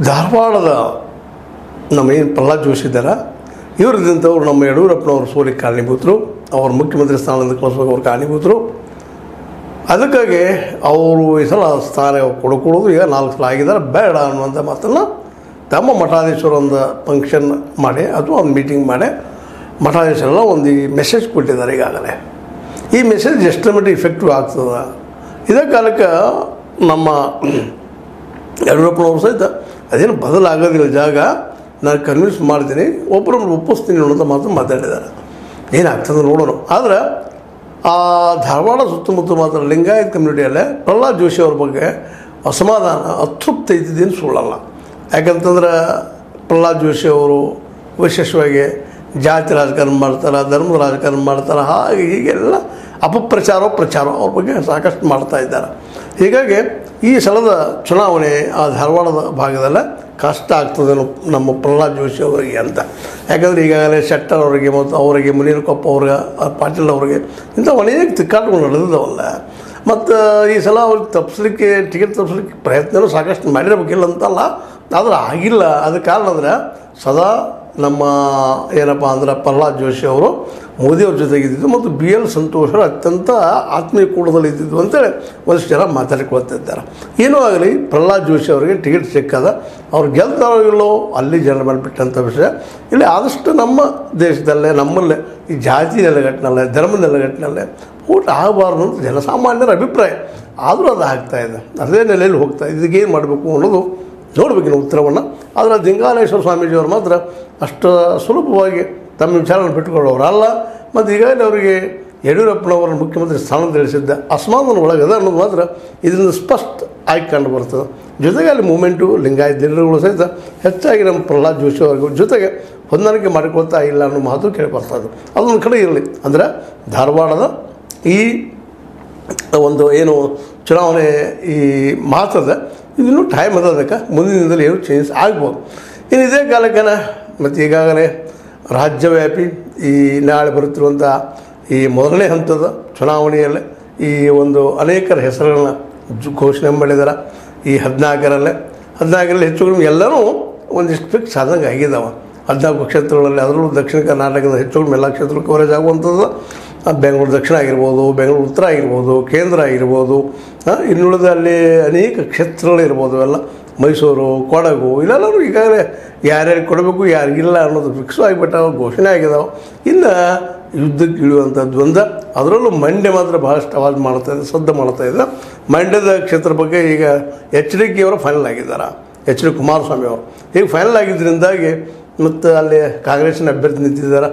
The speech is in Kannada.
ಧಾರವಾಡದ ನಮ್ಮ ಏನು ಪ್ರಹ್ಲಾದ್ ಜೋಶಿ ಇದ್ದಾರೆ ಇವರಿದ್ದಂಥವ್ರು ನಮ್ಮ ಯಡಿಯೂರಪ್ಪನವರು ಸೋಲಿಗೆ ಕಾರಣೀಭೂತರು. ಅವ್ರ ಮುಖ್ಯಮಂತ್ರಿ ಸ್ಥಾನದಿಂದ ಕಳಿಸ್ಬೇಕು ಅವ್ರು ಕಾರಣೀಭೂತರು. ಅದಕ್ಕಾಗಿ ಅವರು ಈ ಸಲ ಸ್ಥಾನ ಕೊಡೋದು ಈಗ 4 ಸಲ ಆಗಿದ್ದಾರೆ, ಬೇಡ ಅನ್ನುವಂಥ ಮಾತನ್ನು ತಮ್ಮ ಮಠಾಧೀಶರು ಒಂದು ಫಂಕ್ಷನ್ ಮಾಡಿ ಅಥವಾ ಒಂದು ಮೀಟಿಂಗ್ ಮಾಡಿ ಮಠಾಧೀಶರೆಲ್ಲ ಒಂದು ಮೆಸೇಜ್ ಕೊಟ್ಟಿದ್ದಾರೆ. ಈಗಾಗಲೇ ಈ ಮೆಸೇಜ್ ಎಷ್ಟರ ಮಟ್ಟಿಗೆ ಇಫೆಕ್ಟಿವ್ ಆಗ್ತದೆ, ಇದೇ ಕಾಲಕ್ಕೆ ನಮ್ಮ ಯಡಿಯೂರಪ್ಪನವರು ಸಹಿತ ಅದೇನು ಬದಲಾಗೋದಿಲ್ಲ, ಜಾಗ ನಾನು ಕನ್ವಿನ್ಸ್ ಮಾಡ್ತೀನಿ, ಒಬ್ಬರನ್ನು ಒಪ್ಪಿಸ್ತೀನಿ ಅನ್ನೋಂಥ ಮಾತು ಮಾತಾಡಿದ್ದಾರೆ. ಏನಾಗ್ತದೆ ನೋಡೋಣ. ಆದರೆ ಆ ಧಾರವಾಡ ಸುತ್ತಮುತ್ತ ಮಾತ್ರ ಲಿಂಗಾಯತ್ ಕಮ್ಯುನಿಟಿಯಲ್ಲೇ ಪ್ರಹ್ಲಾದ್ ಜೋಶಿ ಅವ್ರ ಬಗ್ಗೆ ಅಸಮಾಧಾನ ಅತೃಪ್ತಿ ಇದ್ದಿದ್ದೇನು ಸುಳ್ಳಲ್ಲ. ಯಾಕಂತಂದ್ರೆ ಪ್ರಹ್ಲಾದ್ ಜೋಶಿ ಅವರು ವಿಶೇಷವಾಗಿ ಜಾತಿ ರಾಜಕಾರಣ ಮಾಡ್ತಾರೆ, ಧರ್ಮದ ರಾಜಕಾರಣ ಮಾಡ್ತಾರೆ, ಹಾಗೆ ಹೀಗೆಲ್ಲ ಅಪಪ್ರಚಾರ ಅವ್ರ ಬಗ್ಗೆ ಸಾಕಷ್ಟು ಮಾಡ್ತಾ ಇದ್ದಾರೆ. ಹೀಗಾಗಿ ಈ ಸಲದ ಚುನಾವಣೆ ಆ ಧಾರವಾಡದ ಭಾಗದಲ್ಲೇ ಕಷ್ಟ ಆಗ್ತದೆ ನಮ್ಮ ಪ್ರಹ್ಲಾದ್ ಜೋಶಿ ಅವರಿಗೆ ಅಂತ. ಯಾಕಂದರೆ ಈಗಾಗಲೇ ಶೆಟ್ಟರ್ ಅವರಿಗೆ ಮತ್ತು ಅವರಿಗೆ ಮುನಿರಕೊಪ್ಪ ಅವ್ರಿಗೆ ಪಾಟೀಲ್ ಅವರಿಗೆ ಇಂಥ ಅನೇಕ ತಿಕ್ಕಾಟಗಳು ನಡೆದಿದ್ದಾವಲ್ಲ. ಮತ್ತು ಈ ಸಲ ಅವ್ರಿಗೆ ತಪ್ಪಿಸ್ಲಿಕ್ಕೆ ಟಿಕೆಟ್ ತಪ್ಪಿಸ್ಲಿಕ್ಕೆ ಪ್ರಯತ್ನವೂ ಸಾಕಷ್ಟು ಮಾಡಿರಬೇಕಿಲ್ಲ ಅಂತಲ್ಲ, ಆದರೆ ಆಗಿಲ್ಲ. ಅದಕ್ಕೆ ಕಾರಣ ಅಂದರೆ ಸದಾ ನಮ್ಮ ಏನಪ್ಪ ಅಂದ್ರೆ ಪ್ರಹ್ಲಾದ್ ಜೋಶಿ ಅವರು ಮೋದಿಯವ್ರ ಜೊತೆಗಿದ್ದಿದ್ದು ಮತ್ತು BL ಸಂತೋಷರು ಅತ್ಯಂತ ಆತ್ಮೀಯ ಕೂಡದಲ್ಲಿ ಇದ್ದಿದ್ದು ಅಂತೇಳಿ ಒಂದಿಷ್ಟು ಜನ ಮಾತಾಡಿಕೊಳ್ತಿದ್ದಾರೆ. ಏನೂ ಆಗಲಿ ಪ್ರಹ್ಲಾದ್ ಜೋಶಿ ಅವರಿಗೆ ಟಿಕೆಟ್ ಸಿಕ್ಕದ, ಅವ್ರು ಗೆಲ್ತಾರೋ ಇಲ್ಲೋ ಅಲ್ಲಿ ಜನ ಮಾಡಿಬಿಟ್ಟಂಥ ವಿಷಯ. ಇಲ್ಲಿ ಆದಷ್ಟು ನಮ್ಮ ದೇಶದಲ್ಲೇ ನಮ್ಮಲ್ಲೇ ಈ ಜಾತಿ ನೆಲೆಗಟ್ಟಿನಲ್ಲೇ ಧರ್ಮ ನೆಲೆಗಟ್ಟಿನಲ್ಲೇ ಊಟ ಆಗಬಾರ್ದು ಅಂತ ಜನಸಾಮಾನ್ಯರ ಅಭಿಪ್ರಾಯ. ಆದರೂ ಅದು ಆಗ್ತಾಯಿದೆ, ಅದೇ ನೆಲೆಯಲ್ಲಿ ಹೋಗ್ತಾ ಇದಕ್ಕೇನು ಮಾಡಬೇಕು ಅನ್ನೋದು ನೋಡಬೇಕಿನ ಉತ್ತರವನ್ನು. ಆದರೆ ದಿಂಗಾಲೇಶ್ವರ ಸ್ವಾಮೀಜಿಯವರು ಮಾತ್ರ ಅಷ್ಟು ಸುಲಭವಾಗಿ ತಮ್ಮ ವಿಚಾರವನ್ನು ಬಿಟ್ಟುಕೊಳ್ಳೋರಲ್ಲ. ಮತ್ತು ಈಗಾಗಲೇ ಅವರಿಗೆ ಯಡಿಯೂರಪ್ಪನವರ ಮುಖ್ಯಮಂತ್ರಿ ಸ್ಥಾನದಲ್ಲಿ ಇಳಿಸಿದ್ದ ಅಸಮಾಧಾನ ಒಳಗದ ಅನ್ನೋದು ಮಾತ್ರ ಇದರಿಂದ ಸ್ಪಷ್ಟ ಆಗಿ ಕಂಡು ಬರ್ತದೆ. ಜೊತೆಗೆ ಅಲ್ಲಿ ಮೂಮೆಂಟು ಲಿಂಗಾಯತ್ ಜನರುಗಳು ಸಹಿತ ಹೆಚ್ಚಾಗಿ ನಮ್ಮ ಪ್ರಹ್ಲಾದ್ ಜೋಶಿ ಅವ್ರ ಜೊತೆಗೆ ಹೊಂದಾಣಿಕೆ ಮಾಡಿಕೊಳ್ತಾ ಇಲ್ಲ ಅನ್ನೋ ಮಾತು ಕೇಳಿಬರ್ತದೆ. ಅದೊಂದು ಕಡೆ ಇರಲಿ. ಅಂದರೆ ಧಾರವಾಡದ ಈ ಒಂದು ಏನು ಚುನಾವಣೆ ಈ ಮಾತದ ಇನ್ನೂ ಟೈಮ್ ಅದ, ಅದಕ್ಕೆ ಮುಂದಿನ ದಿನದಲ್ಲಿ ಏನು ಚೇಂಜ್ ಆಗ್ಬೋದು. ಇನ್ನು ಇದೇ ಕಾಲಕ್ಕನ ಮತ್ತು ಈಗಾಗಲೇ ರಾಜ್ಯವ್ಯಾಪಿ ಈ ನಾಳೆ ಬರುತ್ತಿರುವಂಥ ಈ ಮೊದಲನೇ ಹಂತದ ಚುನಾವಣೆಯಲ್ಲೇ ಈ ಒಂದು ಅನೇಕರ ಹೆಸರುಗಳನ್ನ ಘೋಷಣೆ ಮಾಡಿದ್ದಾರೆ. ಈ 14ರಲ್ಲಿ ಹೆಚ್ಚು ಕಡಿಮೆ ಎಲ್ಲರೂ ಒಂದಿಷ್ಟು ಫಿಕ್ಸ್ ಆದಂಗೆ ಆಗಿದ್ದಾವೆ. 14 ಕ್ಷೇತ್ರಗಳಲ್ಲಿ, ಅದರಲ್ಲೂ ದಕ್ಷಿಣ ಕರ್ನಾಟಕದ ಹೆಚ್ಚು ಕಡಿಮೆ ಎಲ್ಲ ಕ್ಷೇತ್ರ ಕವರೇಜ್ ಆಗುವಂಥದ್ದು. ಬೆಂಗಳೂರು ದಕ್ಷಿಣ ಆಗಿರ್ಬೋದು, ಬೆಂಗಳೂರು ಉತ್ತರ ಆಗಿರ್ಬೋದು, ಕೇಂದ್ರ ಆಗಿರ್ಬೋದು, ಇನ್ನುಳಿದ ಅಲ್ಲಿ ಅನೇಕ ಕ್ಷೇತ್ರಗಳಿರ್ಬೋದು, ಎಲ್ಲ ಮೈಸೂರು, ಕೊಡಗು, ಇಲ್ಲೆಲ್ಲರೂ ಈಗಾಗಲೇ ಯಾರ್ಯಾರು ಕೊಡಬೇಕು ಯಾರಿಗಿಲ್ಲ ಅನ್ನೋದು ಫಿಕ್ಸು ಆಗಿಬಿಟ್ಟಾವೆ, ಘೋಷಣೆ ಆಗಿದ್ದಾವೆ. ಇನ್ನು ಯುದ್ಧಕ್ಕೆ ಇಳಿಯುವಂಥದ್ದು ಒಂದು, ಅದರಲ್ಲೂ ಮಂಡ್ಯ ಮಾತ್ರ ಭಾಳಷ್ಟು ಅವಾಜ್ ಮಾಡ್ತಾಯಿದೆ, ಸದ್ದು ಮಾಡ್ತಾಯಿದೆ. ಮಂಡ್ಯದ ಕ್ಷೇತ್ರ ಬಗ್ಗೆ ಈಗ HDK ಅವರು ಫೈನಲ್ ಆಗಿದ್ದಾರೆ, HD ಕುಮಾರಸ್ವಾಮಿ ಅವರು. ಈಗ ಫೈನಲ್ ಆಗಿದ್ದರಿಂದಾಗಿ ಮತ್ತು ಅಲ್ಲಿ ಕಾಂಗ್ರೆಸ್ಸಿನ ಅಭ್ಯರ್ಥಿ ನಿಂತಿದ್ದಾರೆ.